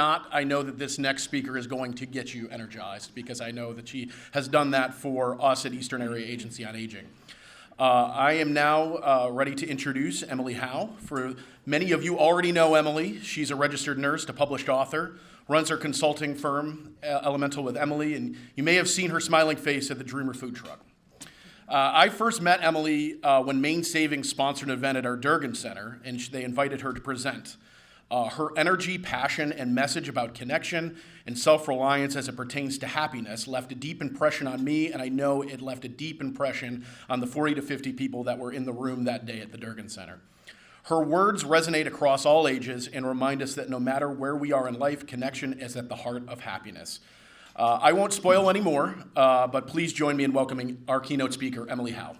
not, I know that this next speaker is going to get you energized because I know that she has done that for us at Eastern Area Agency on Aging. I am now ready to introduce Emily Howe. For many of you already know Emily. She's a registered nurse, a published author, runs her consulting firm, Elemental with Emily, and you may have seen her smiling face at the Dreamer food truck. I first met Emily when Maine Savings sponsored an event at our Durgan Center, and they invited her to present. Her energy, passion, and message about connection and self-reliance as it pertains to happiness left a deep impression on me, and I know it left a deep impression on the 40 to 50 people that were in the room that day at the Durgan Center. Her words resonate across all ages and remind us that no matter where we are in life, connection is at the heart of happiness. I won't spoil any more, but please join me in welcoming our keynote speaker, Emily Howe.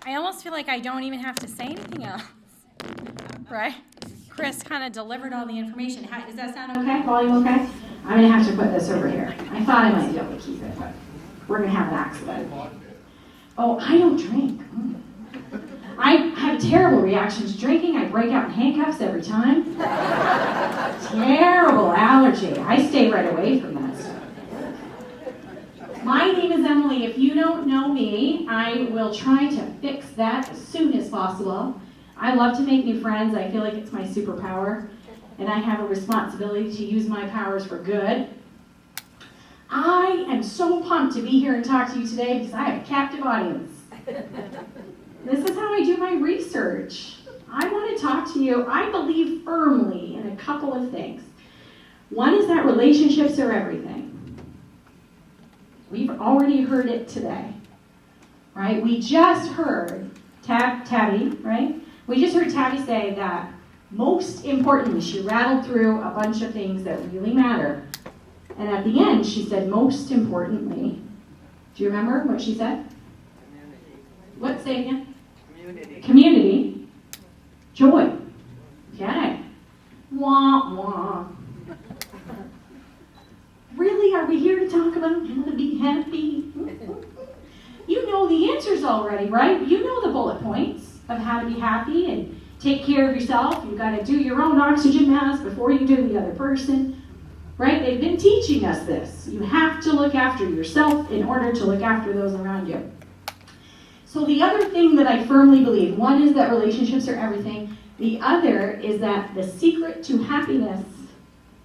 I almost feel like I don't even have to say anything else, right? Chris kind of delivered all the information. Does that sound okay? Volume okay? I'm going to have to put this over here. I thought I might be able to keep it, but we're going to have an accident. Oh, I don't drink. I have a terrible reaction to drinking. I break out in handcuffs every time. Terrible allergy. I stay right away from that stuff. My name is Emily. If you don't know me, I will try to fix that as soon as possible. I love to make new friends. I feel like it's my superpower, and I have a responsibility to use my powers for good. I am so pumped to be here and talk to you today because I have a captive audience. This is how I do my research. I want to talk to you. I believe firmly in a couple of things. One is that relationships are everything. We've already heard it today, right? We just heard Tabby, right? We just heard Tabby say that most importantly, she rattled through a bunch of things that really matter. And at the end, she said, most importantly, do you remember what she said? Community. What, say it again? Community. Community. Joy. Okay. Wah, wah. Really, are we here to talk about how to be happy? You know the answers already, right? You know the bullet points of how to be happy and take care of yourself. You've got to do your own oxygen mask before you do the other person, right? They've been teaching us this. You have to look after yourself in order to look after those around you. So the other thing that I firmly believe, one is that relationships are everything. The other is that the secret to happiness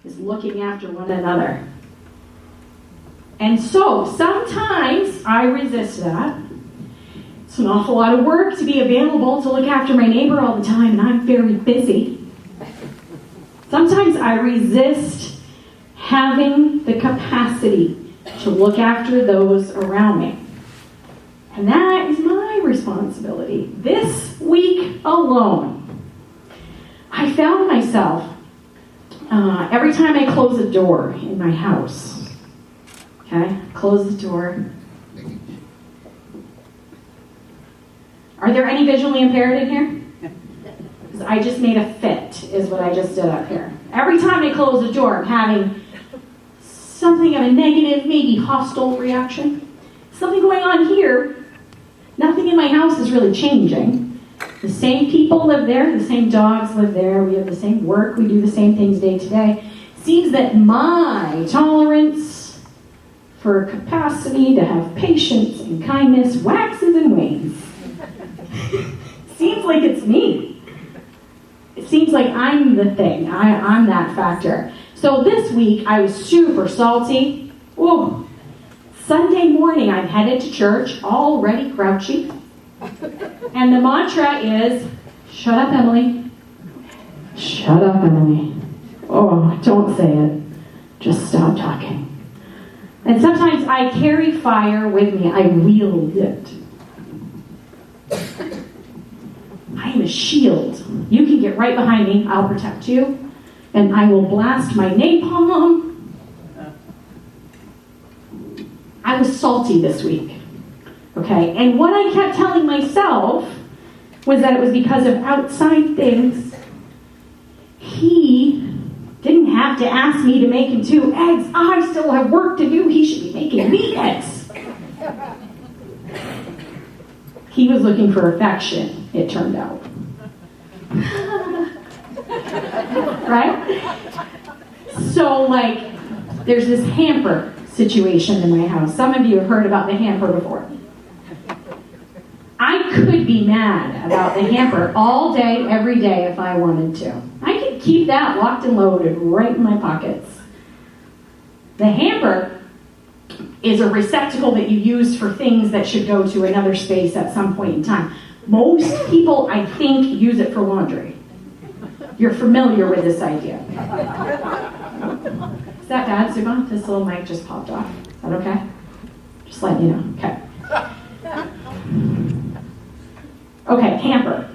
is looking after one another. And so, sometimes I resist that. It's an awful lot of work to be available to look after my neighbor all the time, and I'm very busy. Sometimes I resist having the capacity to look after those around me. And that is my responsibility. This week alone, I found myself, every time I close a door in my house, okay, close the door. Are there any visually impaired in here? Because I just made a fit, is what I just did up here. Every time I close the door, I'm having something of a negative, maybe hostile reaction. Something going on here. Nothing in my house is really changing. The same people live there, the same dogs live there, we have the same work, we do the same things day to day. Seems that my tolerance for capacity to have patience and kindness waxes and wanes. Seems like it's me. It seems like I'm the thing. I'm that factor. So this week, I was super salty. Ooh. Sunday morning, I'm headed to church, already grouchy. And the mantra is, shut up, Emily. Shut up, Emily. Oh, don't say it. Just stop talking. And sometimes I carry fire with me. I wield it. I am a shield. You can get right behind me. I'll protect you. And I will blast my napalm. I was salty this week. Okay? And what I kept telling myself was that it was because of outside things. He didn't have to ask me to make him 2 eggs. I still have work to do. He should be making me eggs. He was looking for affection, it turned out. Right? So, like, there's this hamper situation in my house. Some of you have heard about the hamper before. I could be mad about the hamper all day, every day if I wanted to. I could keep that locked and loaded right in my pockets. The hamper is a receptacle that you use for things that should go to another space at some point in time. Most people, I think, use it for laundry. You're familiar with this idea. Is that bad, Suba? This little mic just popped off. Is that okay? Just letting you know. Okay. Okay, hamper.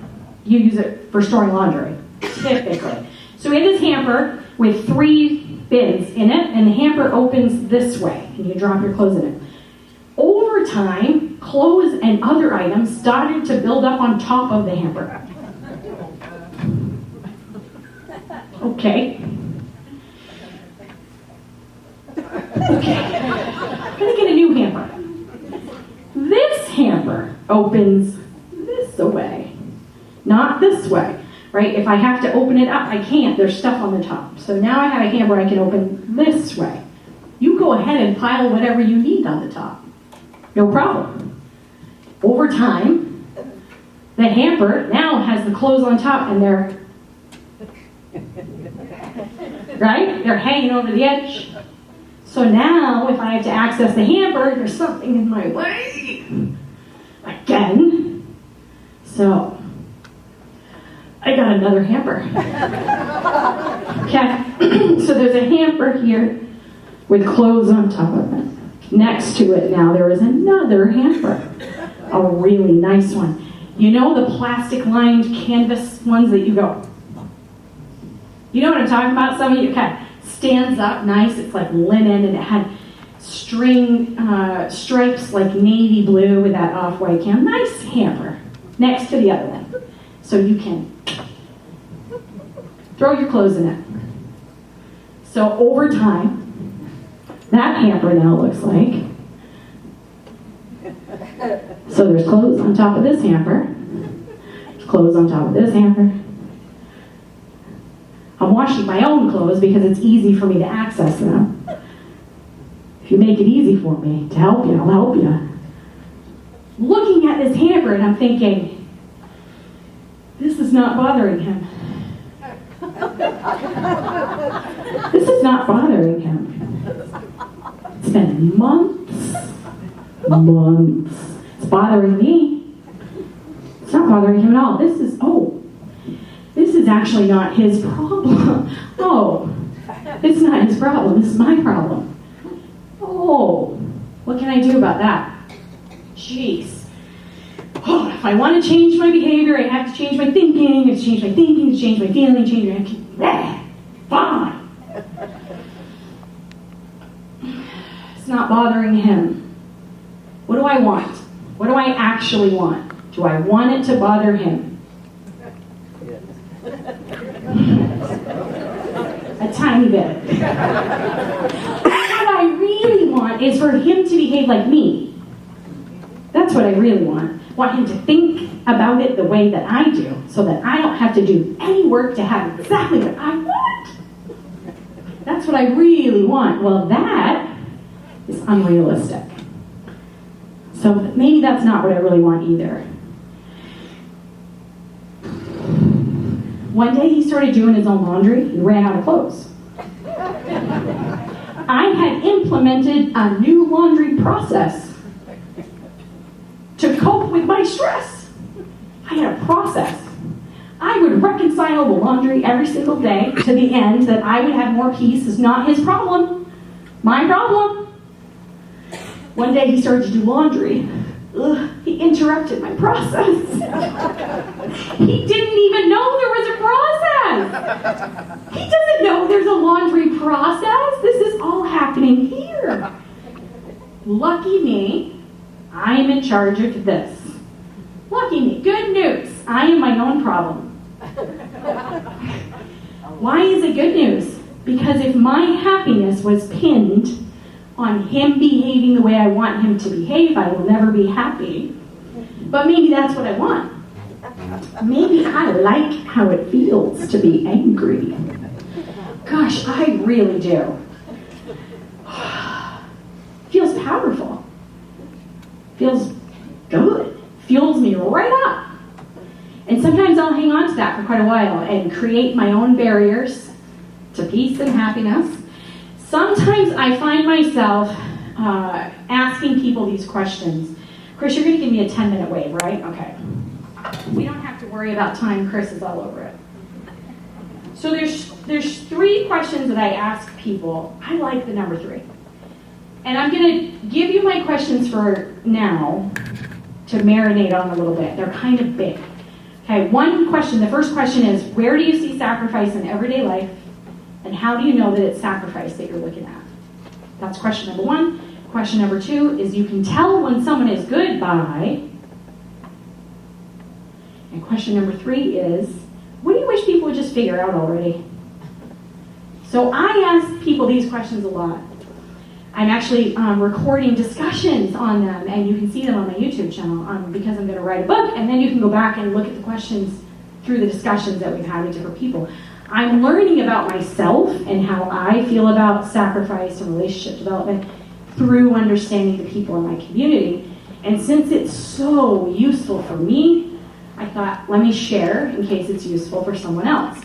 You use it for storing laundry, typically. So we have this hamper with 3 bins in it, and the hamper opens this way, and you drop your clothes in it. Over time, clothes and other items started to build up on top of the hamper. Okay. I'm gonna get a new hamper. This hamper opens this way, not this way, right? If I have to open it up, I can't. There's stuff on the top. So now I have a hamper I can open this way. You go ahead and pile whatever you need on the top. No problem. Over time, the hamper now has the clothes on top, and they're right? They're hanging over the edge. So now, if I have to access the hamper, there's something in my way. Again. So, I got another hamper. Okay. So there's a hamper here with clothes on top of it. Next to it now, there is another hamper. A really nice one. You know the plastic-lined canvas ones that you go, you know what I'm talking about? Some of you, okay, stands up nice. It's like linen, and it had string stripes like navy blue with that off-white can. Nice hamper next to the other one. So you can throw your clothes in it. So over time, that hamper now looks like, so there's clothes on top of this hamper, clothes on top of this hamper. I'm washing my own clothes because it's easy for me to access them. If you make it easy for me to help you, I'll help you. Looking at this hamper, and I'm thinking, this is not bothering him. This is not bothering him. It's been months. It's bothering me. It's not bothering him at all. This is actually not his problem. Oh, it's not his problem. This is my problem. Oh, what can I do about that? Jeez. Oh, if I want to change my behavior, I have to change my thinking. I have to change my thinking, to change my feeling, change my... Fine. It's not bothering him. What do I want? What do I actually want? Do I want it to bother him? A tiny bit. What I really want is for him to behave like me. That's what I really want. I want him to think about it the way that I do, so that I don't have to do any work to have exactly what I want. That's what I really want. Well, that is unrealistic. So maybe that's not what I really want either. One day he started doing his own laundry. He ran out of clothes. I had implemented a new laundry process to cope with my stress. I had a process. I would reconcile the laundry every single day to the end that I would have more peace. It's not his problem. My problem. One day he started to do laundry. He interrupted my process. He didn't even know there was a process. He doesn't know there's a laundry process. This is all happening here. Lucky me, I am in charge of this. Lucky me. Good news. I am my own problem. Why is it good news? Because if my happiness was pinned on him behaving the way I want him to behave, I will never be happy. But maybe that's what I want. Maybe I like how it feels to be angry. Gosh, I really do. Feels powerful. Feels good. Fuels me right up. And sometimes I'll hang on to that for quite a while and create my own barriers to peace and happiness. Sometimes I find myself asking people these questions. Chris, you're going to give me a 10-minute wave, right? Okay. We don't have to worry about time. Chris is all over it. So there's 3 questions that I ask people. I like the number 3. And I'm going to give you my questions for now to marinate on a little bit. They're kind of big. Okay, one question, the first question is, where do you see sacrifice in everyday life? And how do you know that it's sacrifice that you're looking at? That's question number 1. Question number 2 is, you can tell when someone is good by. And question number 3 is, what do you wish people would just figure out already? So I ask people these questions a lot. I'm actually recording discussions on them, and you can see them on my YouTube channel because I'm going to write a book, and then you can go back and look at the questions through the discussions that we've had with different people. I'm learning about myself and how I feel about sacrifice and relationship development through understanding the people in my community. And since it's so useful for me, I thought, let me share in case it's useful for someone else.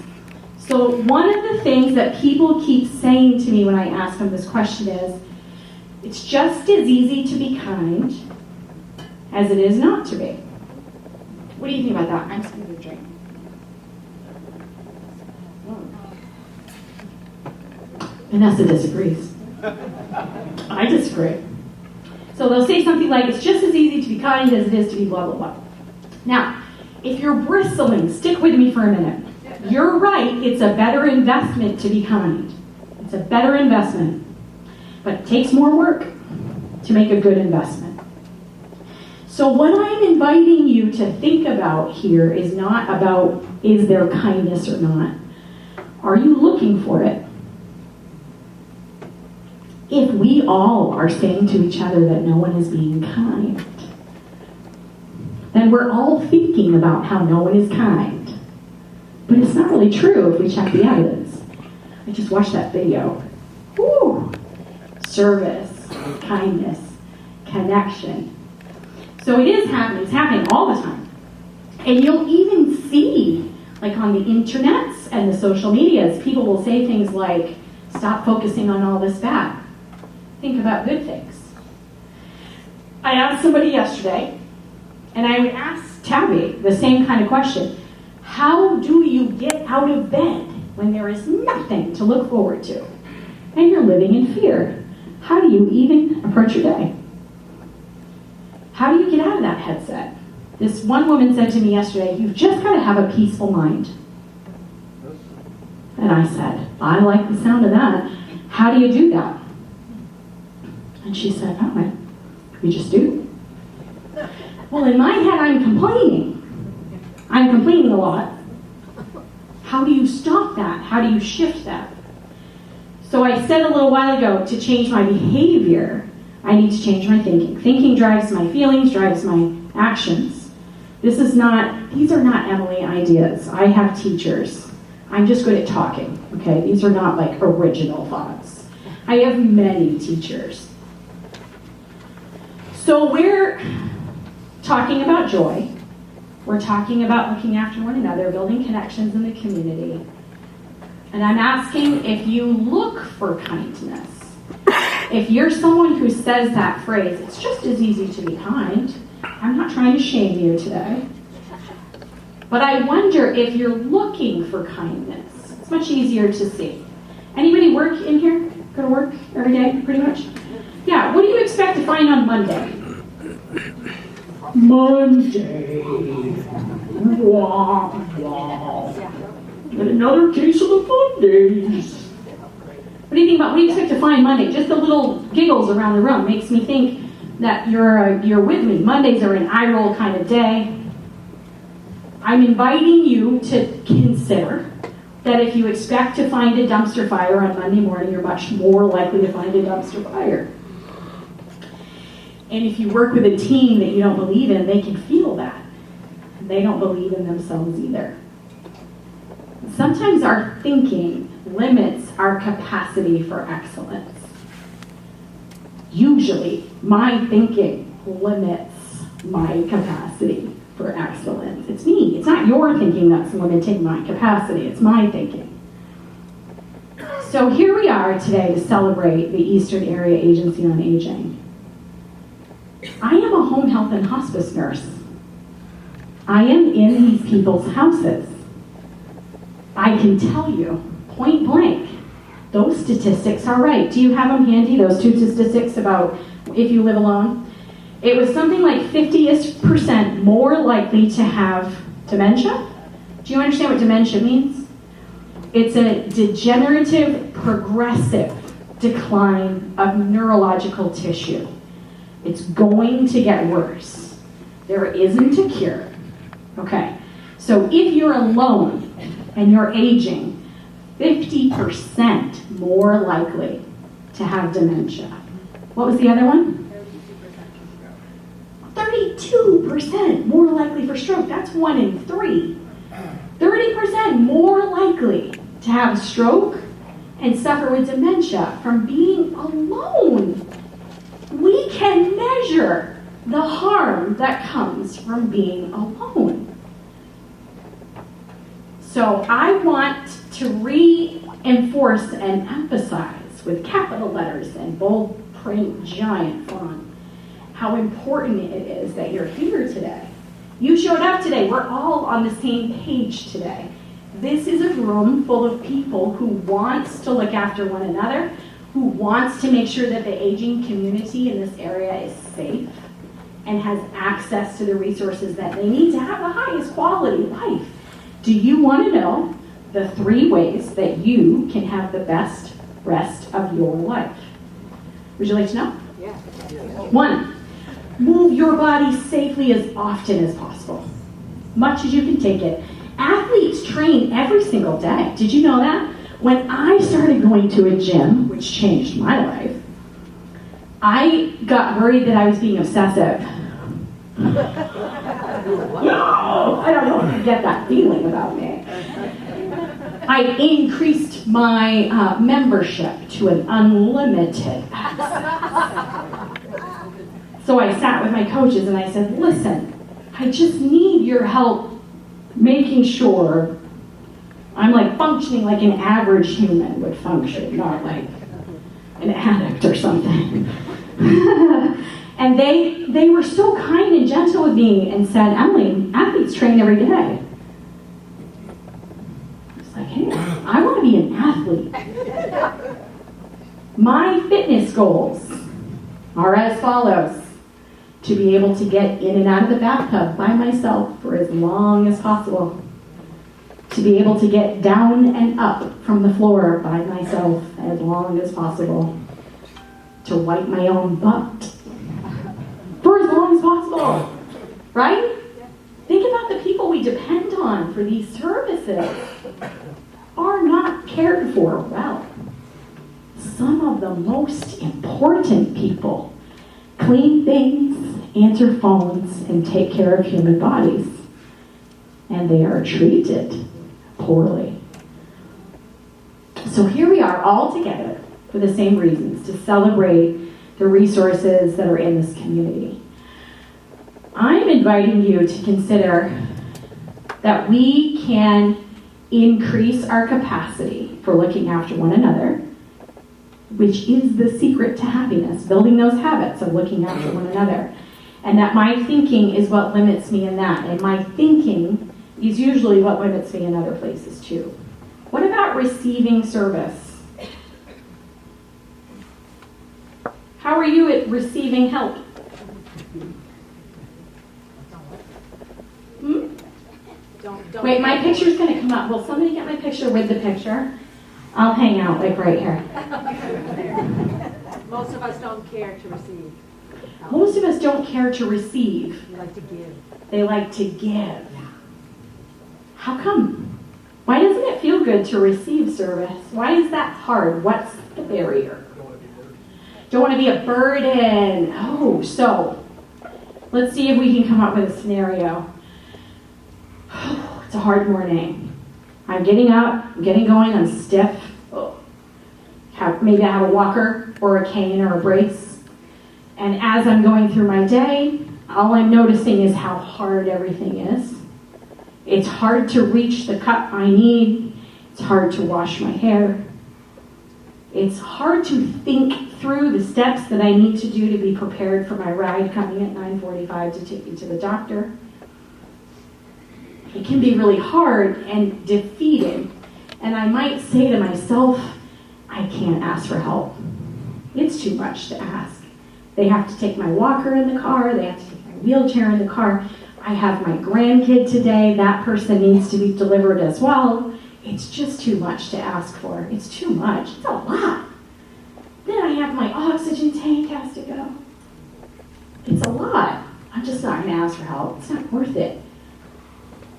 So one of the things that people keep saying to me when I ask them this question is, it's just as easy to be kind as it is not to be. What do you think about that? I'm just going to get a drink. Vanessa disagrees. I disagree. So they'll say something like, it's just as easy to be kind as it is to be blah, blah, blah. Now, if you're bristling, stick with me for a minute. You're right, it's a better investment to be kind. It's a better investment. But it takes more work to make a good investment. So what I'm inviting you to think about here is not about, is there kindness or not? Are you looking for it? If we all are saying to each other that no one is being kind, then we're all thinking about how no one is kind. But it's not really true if we check the evidence. I just watched that video. Woo! Service, kindness, connection. So it is happening. It's happening all the time. And you'll even see, like on the internets and the social medias, people will say things like, stop focusing on all this bad. Think about good things. I asked somebody yesterday, and I would ask Tabby the same kind of question. How do you get out of bed when there is nothing to look forward to? And you're living in fear. How do you even approach your day? How do you get out of that headset? This one woman said to me yesterday, you've just got to have a peaceful mind. And I said, I like the sound of that. How do you do that? And she said, oh, we just do. Well, in my head, I'm complaining. I'm complaining a lot. How do you stop that? How do you shift that? So I said a little while ago, to change my behavior, I need to change my thinking. Thinking drives my feelings, drives my actions. These are not Emily ideas. I have teachers. I'm just good at talking, okay? These are not like original thoughts. I have many teachers. So we're talking about joy. We're talking about looking after one another, building connections in the community. And I'm asking if you look for kindness. If you're someone who says that phrase, it's just as easy to be kind. I'm not trying to shame you today. But I wonder if you're looking for kindness. It's much easier to see. Anybody work in here? Go to work every day, pretty much? Yeah, what do you expect to find on Monday? Monday. Wah, wah. And another case of the fun days. What do you think about, what do you expect to find Monday? Just the little giggles around the room makes me think that you're with me. Mondays are an eye roll kind of day. I'm inviting you to consider that if you expect to find a dumpster fire on Monday morning, you're much more likely to find a dumpster fire. And if you work with a team that you don't believe in, they can feel that. they don't believe in themselves either. Sometimes our thinking limits our capacity for excellence. Usually, my thinking limits my capacity for excellence. It's me. It's not your thinking that's limiting my capacity. It's my thinking. So here we are today to celebrate the Eastern Area Agency on Aging. I am a home health and hospice nurse. I am in these people's houses. I can tell you, point blank, those statistics are right. Do you have them handy, those two statistics about if you live alone? It was something like 50% more likely to have dementia. Do you understand what dementia means? It's a degenerative, progressive decline of neurological tissue. It's going to get worse. There isn't a cure. Okay, so if you're alone and you're aging, 50% more likely to have dementia. What was the other one? 32% more likely for stroke. That's 1 in 3. 30% more likely to have a stroke and suffer with dementia from being alone. We can measure the harm that comes from being alone. So I want to reinforce and emphasize with capital letters and bold print giant font how important it is that you're here today. You showed up today. We're all on the same page today. This is a room full of people who wants to look after one another, who wants to make sure that the aging community in this area is safe and has access to the resources that they need to have the highest quality life. Do you want to know the 3 ways that you can have the best rest of your life? Would you like to know? Yeah. 1, move your body safely as often as possible, much as you can take it. Athletes train every single day. Did you know that? When I started going to a gym, which changed my life, I got worried that I was being obsessive. No, I don't know if you get that feeling about me. I increased my membership to an unlimited access. So I sat with my coaches and I said, listen, I just need your help making sure I'm like functioning like an average human would function, not like an addict or something. And they were so kind and gentle with me and said, Emily, athletes train every day. It's like, hey, I want to be an athlete. My fitness goals are as follows: to be able to get in and out of the bathtub by myself for as long as possible, to be able to get down and up from the floor by myself as long as possible, to wipe my own butt for as long as possible, right? Think about the people we depend on for these services are not cared for well. Some of the most important people clean things, answer phones, and take care of human bodies. And they are treated poorly. So here we are all together for the same reasons, to celebrate the resources that are in this community. I'm inviting you to consider that we can increase our capacity for looking after one another, which is the secret to happiness, building those habits of looking after one another. And that my thinking is what limits me in that. And my thinking is usually what limits me in other places too. What about receiving service? How are you at receiving help? Don't Wait, my picture's going to come up. Will somebody get my picture with the picture? I'll hang out like right here. Most of us don't care to receive. Most of us don't care to receive. We like to give. They like to give. How come? Why doesn't it feel good to receive service? Why is that hard? What's the barrier? Don't want to be a burden. Oh, so let's see if we can come up with a scenario. hard morning. I'm getting up, I'm getting going, I'm stiff. Maybe I have a walker or a cane or a brace. And as I'm going through my day, all I'm noticing is how hard everything is. It's hard to reach the cup I need. It's hard to wash my hair. It's hard to think through the steps that I need to do to be prepared for my ride coming at 9:45 to take me to the doctor. It can be really hard and defeating. And I might say to myself, I can't ask for help. It's too much to ask. They have to take my walker in the car. They have to take my wheelchair in the car. I have my grandkid today. That person needs to be delivered as well. It's just too much to ask for. It's too much. It's a lot. Then I have my oxygen tank has to go. It's a lot. I'm just not going to ask for help. It's not worth it.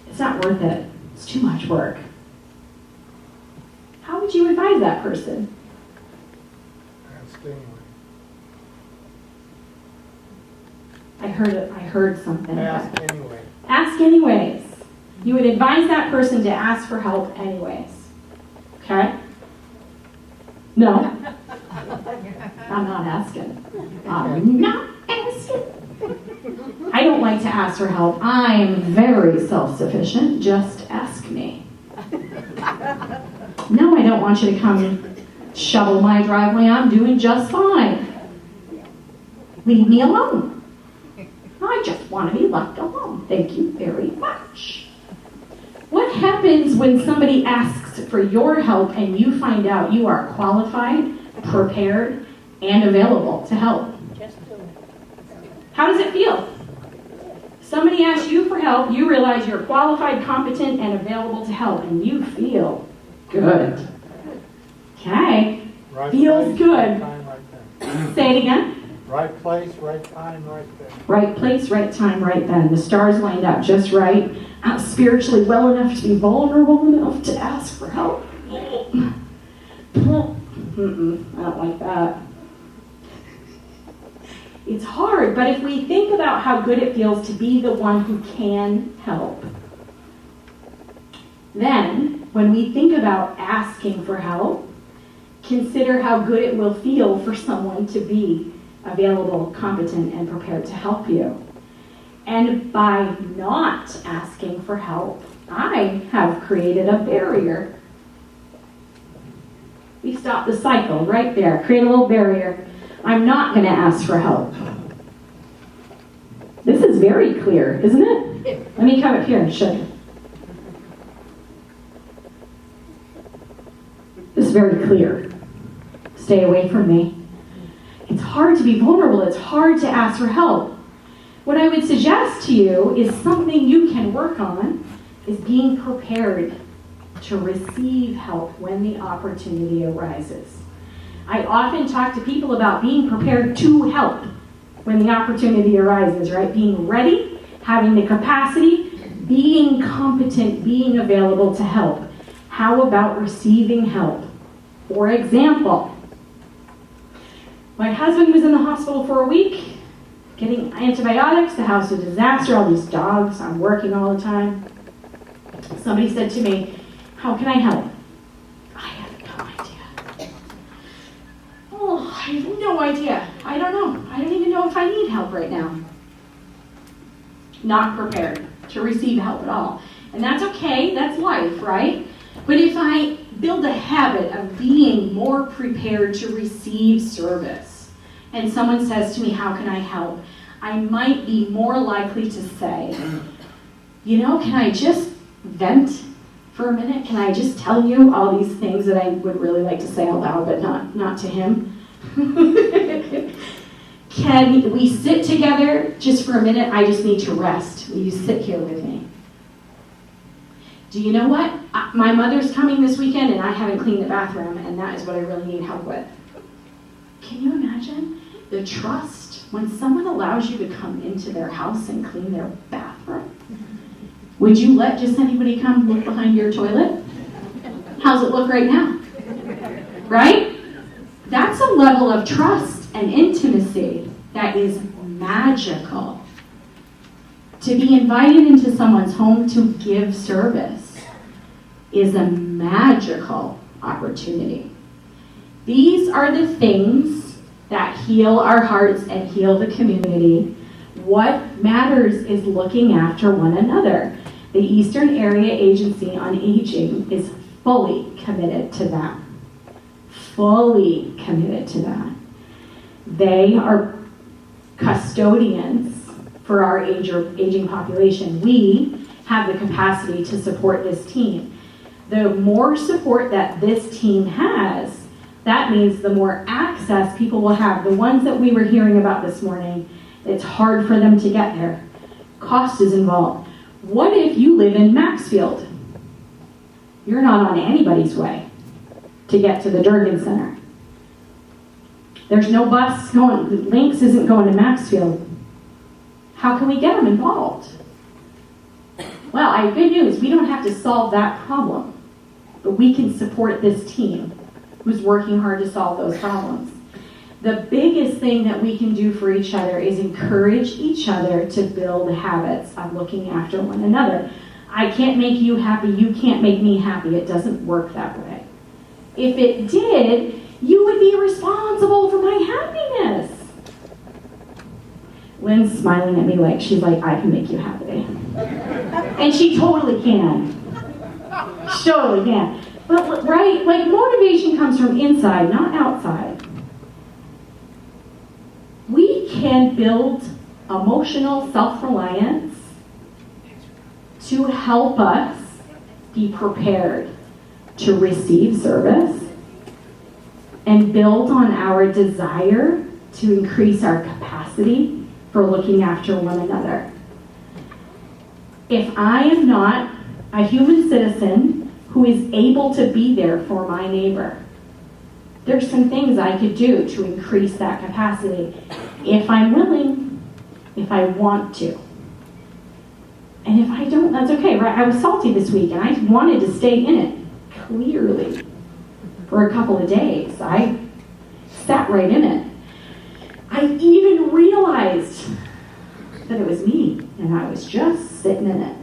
It's not worth it. It's too much work. How would you advise that person? Ask anyway. I heard something. Ask anyway. Ask anyways. You would advise that person to ask for help anyways. Okay? No? I'm not asking. I'm not asking. I don't like to ask for help. I'm very self-sufficient. Just ask me. No, I don't want you to come shovel my driveway. I'm doing just fine. Leave me alone. I just want to be left alone. Thank you very much. What happens when somebody asks for your help and you find out you are qualified, prepared, and available to help? How does it feel? Somebody asks you for help, you realize you're qualified, competent, and available to help, and you feel good. Okay. Right Feels place, good. Right time, right there. Say it again. Right place, right time, right there. Right place, right time, right then. The stars lined up just right. I'm spiritually well enough to be vulnerable enough to ask for help. I don't like that. It's hard, but if we think about how good it feels to be the one who can help, then when we think about asking for help, consider how good it will feel for someone to be available, competent, and prepared to help you. And by not asking for help, I have created a barrier. We stop the cycle right there. Create a little barrier. I'm not going to ask for help. This is very clear, isn't it? Let me come up here and show you. This is very clear. Stay away from me. It's hard to be vulnerable. It's hard to ask for help. What I would suggest to you is something you can work on is being prepared to receive help when the opportunity arises. I often talk to people about being prepared to help when the opportunity arises, right? Being ready, having the capacity, being competent, being available to help. How about receiving help? For example, my husband was in the hospital for a week, getting antibiotics. The house was a disaster, all these dogs. I'm working all the time. Somebody said to me, how can I help? I have no idea. Oh, I have no idea. I don't know. I don't even know if I need help right now. Not prepared to receive help at all. And that's okay. That's life, right? But if I build a habit of being more prepared to receive service, and someone says to me, how can I help? I might be more likely to say, you know, can I just vent for a minute? Can I just tell you all these things that I would really like to say out loud, but not to him? Can we sit together just for a minute? I just need to rest. Will you sit here with me? Do you know what? My mother's coming this weekend and I haven't cleaned the bathroom, and that is what I really need help with. Can you imagine the trust when someone allows you to come into their house and clean their bathroom? Would you let just anybody come look behind your toilet? How's it look right now? Right? That's a level of trust and intimacy that is magical. To be invited into someone's home to give service. is a magical opportunity. These are the things that heal our hearts and heal the community. What matters is looking after one another. The Eastern Area Agency on Aging is fully committed to that. Fully committed to that. They are custodians for our aging population. We have the capacity to support this team. The more support that this team has, that means the more access people will have. The ones that we were hearing about this morning, it's hard for them to get there. Cost is involved. What if you live in Maxfield? You're not on anybody's way to get to the Durgan Center. There's no bus going, Lynx isn't going to Maxfield. How can we get them involved? Well, I have good news. We don't have to solve that problem, but we can support this team who's working hard to solve those problems. The biggest thing that we can do for each other is encourage each other to build habits of looking after one another. I can't make you happy, you can't make me happy. It doesn't work that way. If it did, you would be responsible for my happiness. Lynn's smiling at me like, she's like, I can make you happy. And she totally can. She totally can. But right, like motivation comes from inside, not outside. We can build emotional self-reliance to help us be prepared to receive service and build on our desire to increase our capacity for looking after one another. If I am not a human citizen who is able to be there for my neighbor, there's some things I could do to increase that capacity if I'm willing, if I want to. And if I don't, that's okay, right? I was salty this week and I wanted to stay in it, clearly, for a couple of days. I sat right in it. I even realized that it was me and I was just sitting in it.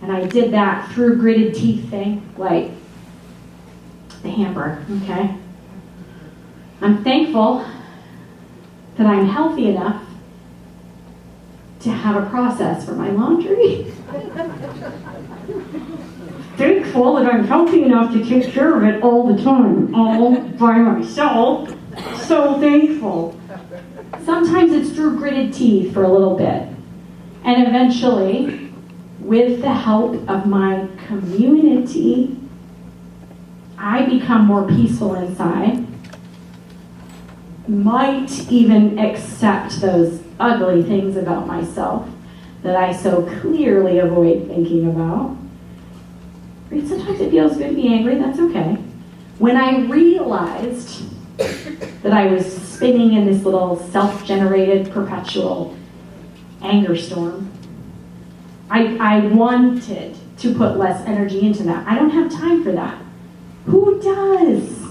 And I did that through gritted teeth thing, like the hamper, okay? I'm thankful that I'm healthy enough to have a process for my laundry. Thankful that I'm healthy enough to take care of it all the time, all by myself. So thankful. Sometimes it's through gritted teeth for a little bit. And eventually, with the help of my community, I become more peaceful inside. Might even accept those ugly things about myself that I so clearly avoid thinking about. Right? Sometimes it feels good to be angry, that's okay. When I realized that I was spinning in this little self-generated perpetual anger storm, I wanted to put less energy into that. I don't have time for that. Who does?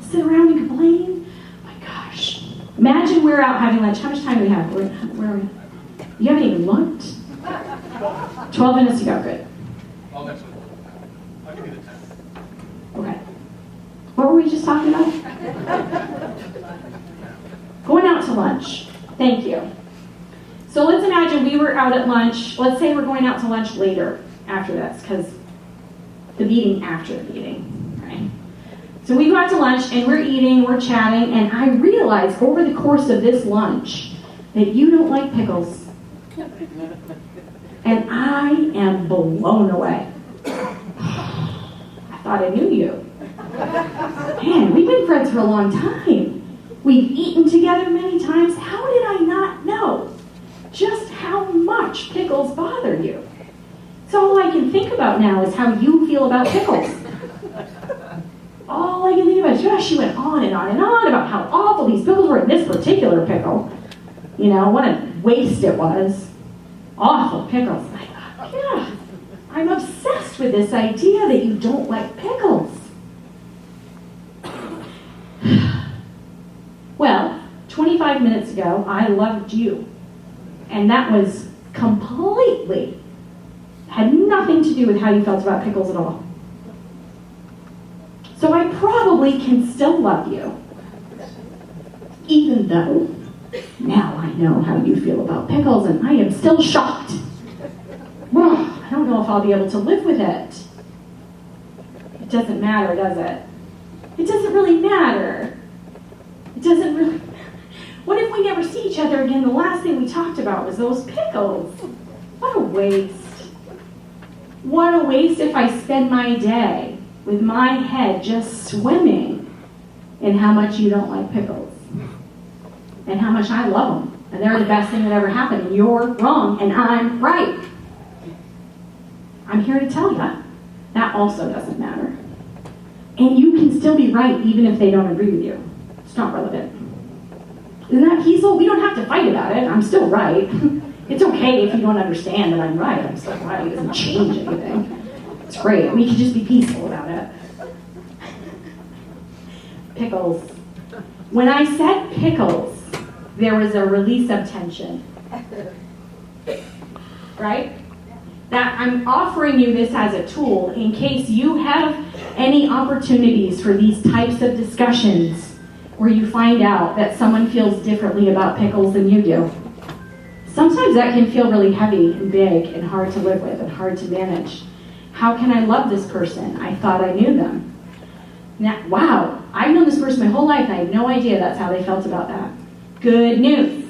Sit around and complain? My gosh. Imagine we're out having lunch. How much time do we have? Where are we? You haven't even looked? 12 minutes to go. Good. I'll give you the 10. Okay. What were we just talking about? Going out to lunch. Thank you. So let's imagine we were out at lunch. Let's say we're going out to lunch later after this, because the meeting after the meeting, right? So we go out to lunch and we're eating, we're chatting, and I realize over the course of this lunch that you don't like pickles. And I am blown away. I thought I knew you. Man, we've been friends for a long time. We've eaten together many times. How did I not know just how much pickles bother you? So all I can think about now is how you feel about pickles. All I can think about is, gosh, she went on and on and on about how awful these pickles were in this particular pickle. You know, what a waste it was. Awful pickles. I thought, yeah, I'm obsessed with this idea that you don't like pickles. Well, 25 minutes ago, I loved you. And that was completely, had nothing to do with how you felt about pickles at all. So I probably can still love you, even though now I know how you feel about pickles and I am still shocked. Well, I don't know if I'll be able to live with it. It doesn't matter, does it? It doesn't really matter. It doesn't really. What if we never see each other again? The last thing we talked about was those pickles. What a waste. What a waste if I spend my day with my head just swimming in how much you don't like pickles. And how much I love them. And they're the best thing that ever happened. And you're wrong and I'm right. I'm here to tell you that also doesn't matter. And you can still be right even if they don't agree with you. It's not relevant. Isn't that peaceful? We don't have to fight about it. I'm still right. It's okay if you don't understand that I'm right. I'm still right. It doesn't change anything. It's great. We can just be peaceful about it. Pickles. When I said pickles, there was a release of tension. Right? That I'm offering you this as a tool in case you have any opportunities for these types of discussions where you find out that someone feels differently about pickles than you do. Sometimes that can feel really heavy and big and hard to live with and hard to manage. How can I love this person? I thought I knew them. Now, wow, I've known this person my whole life and I had no idea that's how they felt about that. Good news.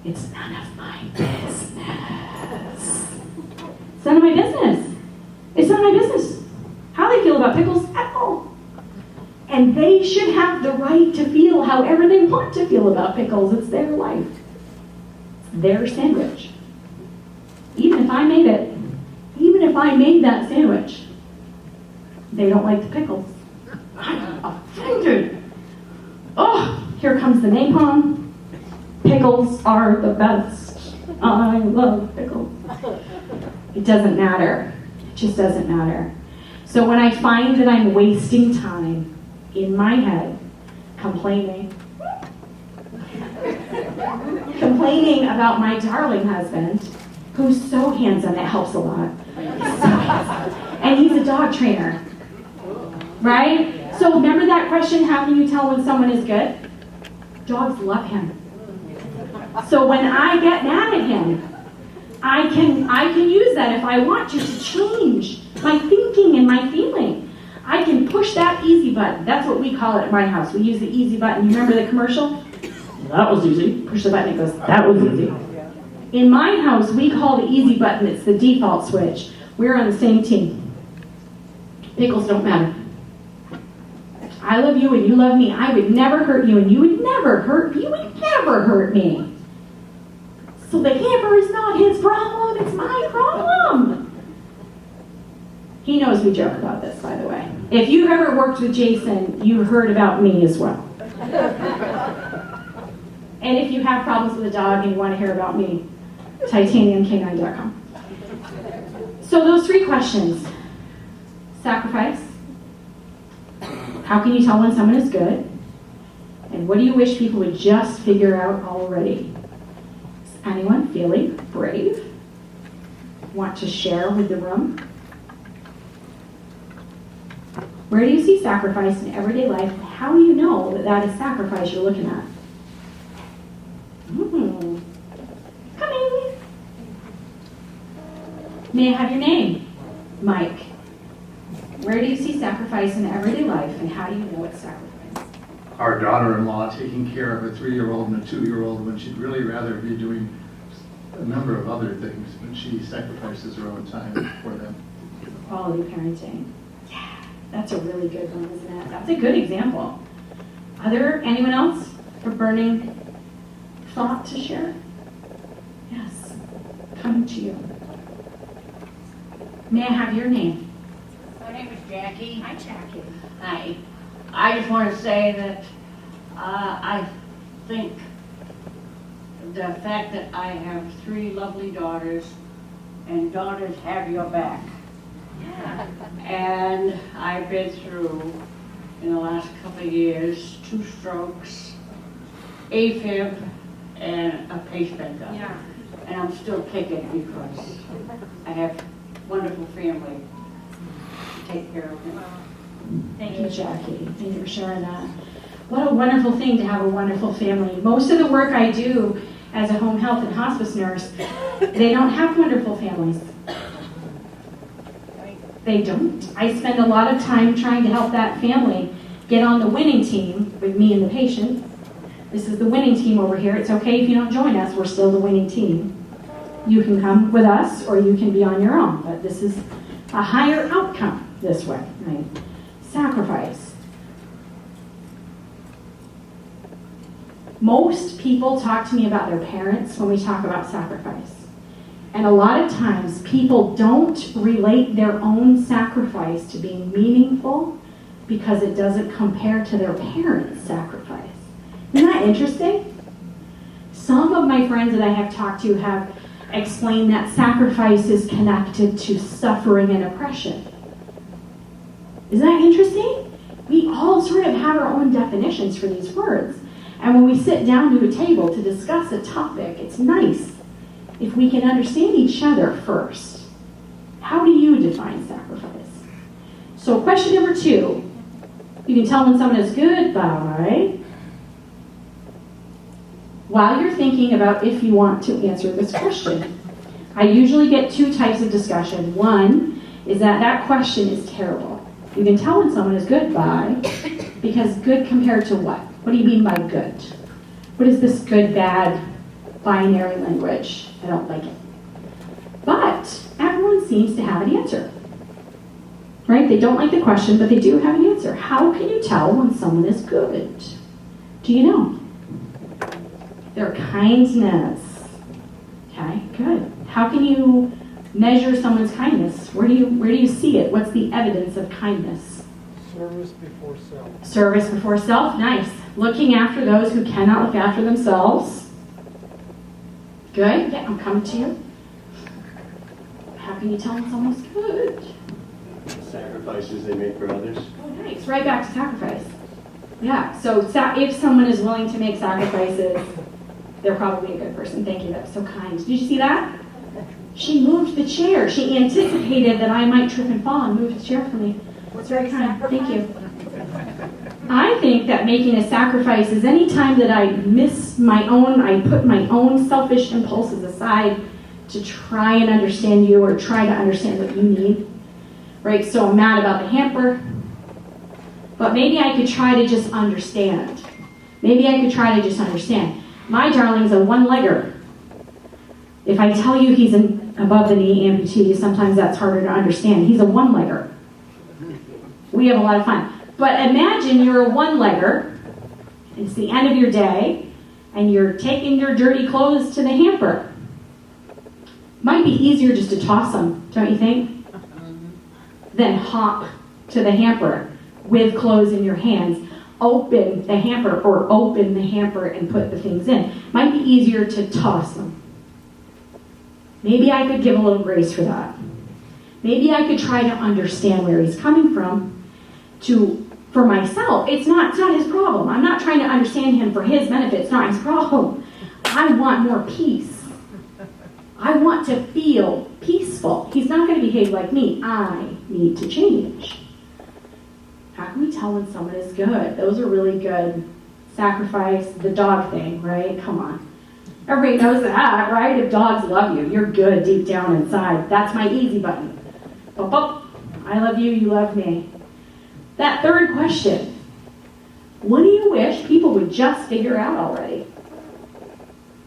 It's none of my business. It's none of my business. It's none of my business how they feel about pickles at all. And they should have the right to feel however they want to feel about pickles. It's their life. It's their sandwich. Even if I made it, even if I made that sandwich, they don't like the pickles. I'm offended. Oh, here comes the napalm. Pickles are the best. I love pickles. It doesn't matter. It just doesn't matter. So when I find that I'm wasting time in my head complaining about my darling husband, who's so handsome, it helps a lot. He's so handsome. And he's a dog trainer. Right? So remember that question, how can you tell when someone is good? Dogs love him. So when I get mad at him, I can use that if I want to change my thinking and my feeling. I can push that easy button. That's what we call it at my house. We use the easy button. You remember the commercial? That was easy. Push the button, it goes, that was easy. In my house, we call the easy button, it's the default switch. We're on the same team. Pickles don't matter. I love you and you love me. I would never hurt you and you would never hurt me. So the hammer is not his problem, it's my problem. He knows we joke about this, by the way. If you've ever worked with Jason, you've heard about me as well. And if you have problems with a dog and you want to hear about me, titaniumk9.com. So those 3 questions. Sacrifice. How can you tell when someone is good? And what do you wish people would just figure out already? Is anyone feeling brave? Want to share with the room? Where do you see sacrifice in everyday life? And how do you know that that is sacrifice you're looking at? Coming. May I have your name? Mike. Where do you see sacrifice in everyday life, and how do you know it's sacrifice? Our daughter-in-law taking care of a 3-year-old and a 2-year-old when she'd really rather be doing a number of other things, but she sacrifices her own time for them. Quality parenting. Yeah, that's a really good one, isn't it? That's a good example. Anyone else? A burning thought to share? Yes. Coming to you. May I have your name? My name is Jackie. Hi, Jackie. Hi. I just want to say that I think the fact that I have 3 lovely daughters, and daughters have your back. Yeah. And I've been through, in the last couple of years, 2 strokes, AFib, and a pacemaker. Yeah. And I'm still kicking because I have wonderful family to take care of me. Thank you, Jackie. Thank you for sharing that. What a wonderful thing to have a wonderful family. Most of the work I do as a home health and hospice nurse, they don't have wonderful families. They don't. I spend a lot of time trying to help that family get on the winning team with me and the patient. This is the winning team over here. It's okay if you don't join us. We're still the winning team. You can come with us or you can be on your own, but this is a higher outcome this way, right? Sacrifice. Most people talk to me about their parents when we talk about sacrifice. And a lot of times people don't relate their own sacrifice to being meaningful because it doesn't compare to their parents' sacrifice. Isn't that interesting? Some of my friends that I have talked to have explained that sacrifice is connected to suffering and oppression. Isn't that interesting? We all sort of have our own definitions for these words. And when we sit down to a table to discuss a topic, it's nice if we can understand each other first. How do you define sacrifice? So question number 2, you can tell when someone is good by, while you're thinking about if you want to answer this question. I usually get 2 types of discussion. One is that question is terrible. You can tell when someone is good by, because good compared to what? What do you mean by good? What is this good, bad, binary language? I don't like it. But everyone seems to have an answer. Right? They don't like the question, but they do have an answer. How can you tell when someone is good? Do you know? Their kindness. Okay, good. How can you measure someone's kindness? Where do you see it? What's the evidence of kindness? Service before self. Service before self, nice. Looking after those who cannot look after themselves. Good, yeah, I'm coming to you. How can you tell when someone's good? Sacrifices they make for others. Oh, nice, right back to sacrifice. Yeah, so if someone is willing to make sacrifices, they're probably a good person. Thank you, that's so kind. Did you see that? She moved the chair. She anticipated that I might trip and fall and moved the chair for me. That's very kind, thank you. I think that making a sacrifice is any time that I put my own selfish impulses aside to try and understand you or try to understand what you need. Right, so I'm mad about the hamper, but maybe I could try to just understand. My darling's a one-legger. If I tell you he's an above-the-knee amputee, sometimes that's harder to understand. He's a one-legger. We have a lot of fun. But imagine you're a one-legger, it's the end of your day, and you're taking your dirty clothes to the hamper. Might be easier just to toss them, don't you think? Then hop to the hamper with clothes in your hands, open the hamper and put the things in. Might be easier to toss them. Maybe I could give a little grace for that. Maybe I could try to understand where he's coming from for myself. It's not his problem. I'm not trying to understand him for his benefit. It's not his problem. I want more peace. I want to feel peaceful. He's not going to behave like me. I need to change. How can we tell when someone is good? Those are really good. Sacrifice, the dog thing, right? Come on. Everybody knows that, right? If dogs love you, you're good deep down inside. That's my easy button. Bop, bop. I love you, you love me. That third question. What do you wish people would just figure out already?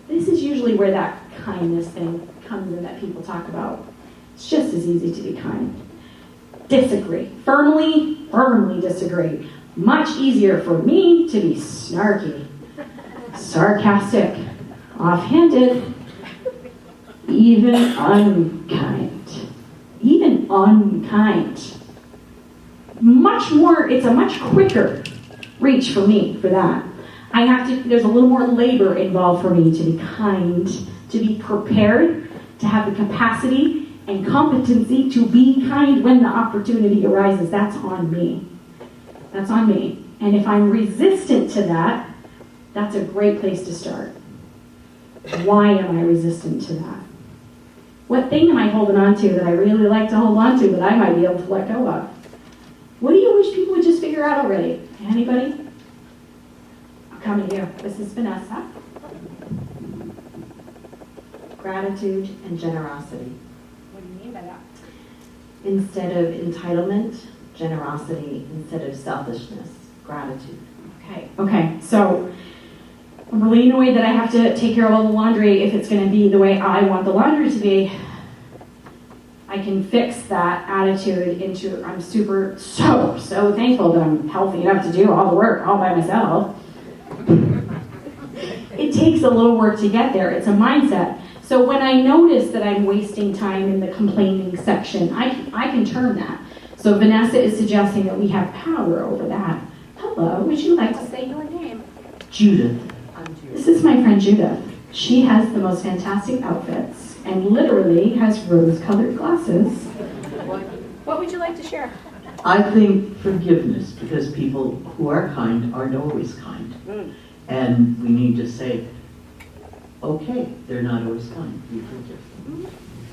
This is usually where that kindness thing comes in that people talk about. It's just as easy to be kind. Disagree. Firmly disagree. Much easier for me to be snarky, sarcastic, offhanded, even unkind. It's a much quicker reach for me for that. There's a little more labor involved for me to be kind, to be prepared, to have the capacity and competency to be kind when the opportunity arises. That's on me. And if I'm resistant to that, that's a great place to start. Why am I resistant to that? What thing am I holding on to that I really like to hold on to that I might be able to let go of? What do you wish people would just figure out already? Anybody? I'm coming to you. This is Vanessa. Gratitude and generosity. What do you mean by that? Instead of entitlement, generosity. Instead of selfishness, gratitude. Okay, so I'm really annoyed that I have to take care of all the laundry if it's going to be the way I want the laundry to be. I can fix that attitude into, I'm so thankful that I'm healthy enough to do all the work all by myself. It takes a little work to get there. It's a mindset. So when I notice that I'm wasting time in the complaining section, I can turn that. So Vanessa is suggesting that we have power over that. Hello, would you like to say your name? Judith. This is my friend Judith. She has the most fantastic outfits and literally has rose-colored glasses. What would you like to share? I think forgiveness, because people who are kind aren't always kind. And we need to say, okay, they're not always kind. We forgive them.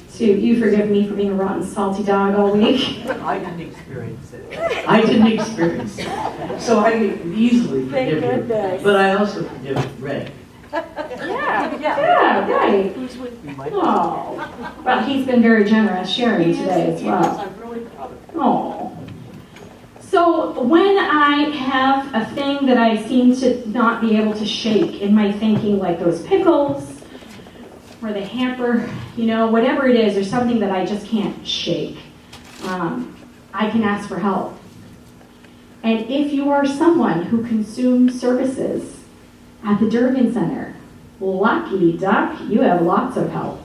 So you forgive me for being a rotten, salty dog all week? I didn't experience it. I didn't experience it. So I easily Thank forgive you. goodness. But I also forgive Ray. Yeah, right. Who's with me? My Oh, well, he's been very generous sharing today as well. I'm really proud of him. Oh. So when I have a thing that I seem to not be able to shake in my thinking, like those pickles or the hamper, whatever it is, or something that I just can't shake, I can ask for help. And if you are someone who consumes services at the Durgan Center, lucky duck, you have lots of help.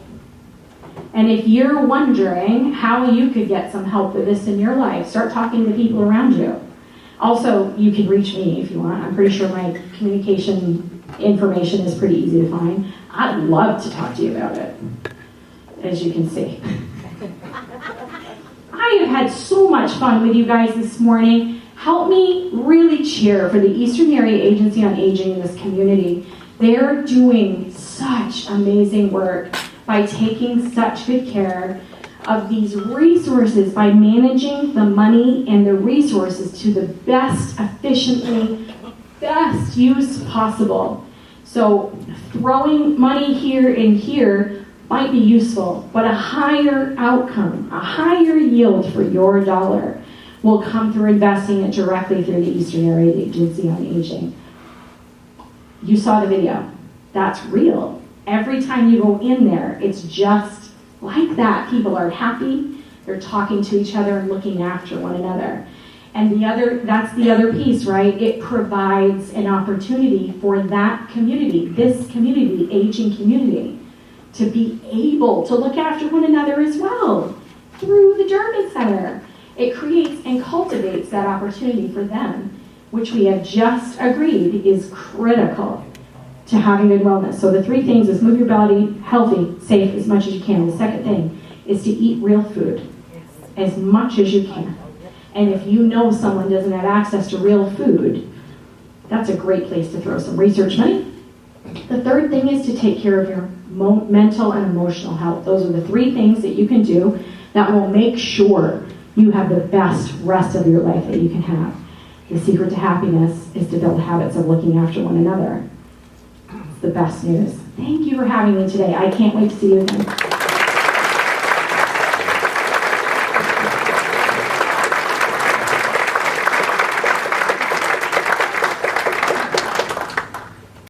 And if you're wondering how you could get some help with this in your life, start talking to people around you. Also, you can reach me if you want. I'm pretty sure my communication information is pretty easy to find. I'd love to talk to you about it, as you can see. I have had so much fun with you guys this morning. Help me really cheer for the Eastern Area Agency on Aging in this community. They're doing such amazing work by taking such good care of these resources, by managing the money and the resources to the best, efficiently, best use possible. So throwing money here and here might be useful, but a higher outcome, a higher yield for your dollar will come through investing it directly through the Eastern Area Agency on Aging. You saw the video. That's real. Every time you go in there, it's just like that. People are happy, they're talking to each other and looking after one another. And that's the other piece, right? It provides an opportunity for that community, this community, the aging community, to be able to look after one another as well through the Durban Center. It creates and cultivates that opportunity for them, which we have just agreed is critical to having good wellness. So the three things is move your body healthy, safe as much as you can. The second thing is to eat real food as much as you can. And if you know someone doesn't have access to real food, that's a great place to throw some research money. The third thing is to take care of your mental and emotional health. Those are the three things that you can do that will make sure you have the best rest of your life that you can have. The secret to happiness is to build habits of looking after one another. It's the best news. Thank you for having me today. I can't wait to see you again.